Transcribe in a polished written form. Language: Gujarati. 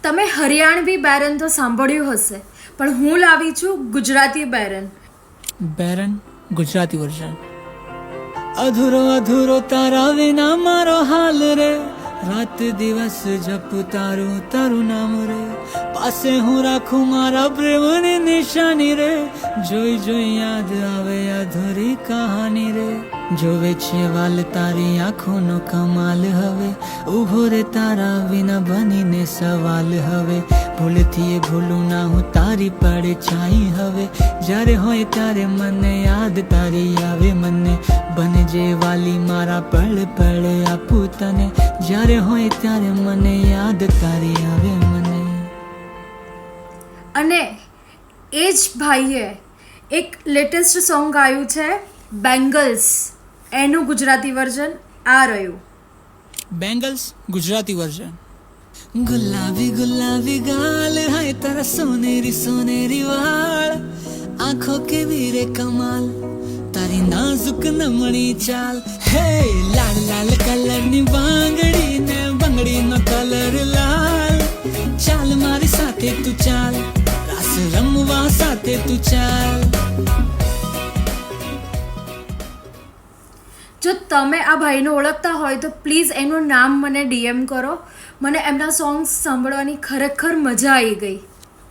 તમે હરિયાણવી બેરન તો સાંભળ્યું હશે, પણ હું લાવી છું ગુજરાતી બેરન. બેરન ગુજરાતી વર્ઝન. અધૂરો અધૂરો તારા વિના મારો હાલ રે, રાત દિવસ જપ તારું તારું નામ રે, પાસે હું રાખું મારા પ્રેમની નિશાની રે, જોઈ જોઈ યાદ આવે અધૂરી કહાની રે, જોવે છે વાલ તારી આંખોનો કમાલ હવે, ઉભો રે તારા વિના બનીને સવાલ હવે, ભૂલથી ભૂલું ના હું તારી પડે છાઈ હવે, જ્યારે હોય ત્યારે મને યાદ તારી આવે મને, બનજે વાલી મારા પળ પળ આપું તને, જ્યારે હોય ત્યારે મને યાદ તારી આવે મને. અને એ જ ભાઈએ એક લેટેસ્ટ સોંગ ગાયું છે બેંગલ્સ, એનું ગુજરાતી વર્ઝન આ રહ્યું. Bangles Gujarati version. ગુલાબી ગુલાબી ગાલ હાય તારા સોનેરી સોનેરી વાળ, આંખો કેવી રે કમાલ તારી નાજુક નમણી ચાલ, હે લાલ લાલ કલરની બાંગડી ને બંગડીનો કલર લાલ, ચાલ મારી સાથે તું ચાલ, રાસ રમવા સાથે તું ચાલ. જો તમે આ ભાઈને ઓળખતા હોય તો પ્લીઝ એનું નામ મને ડીએમ કરો. મને એમના સોંગ્સ સાંભળવાની ખરેખર મજા આવી ગઈ.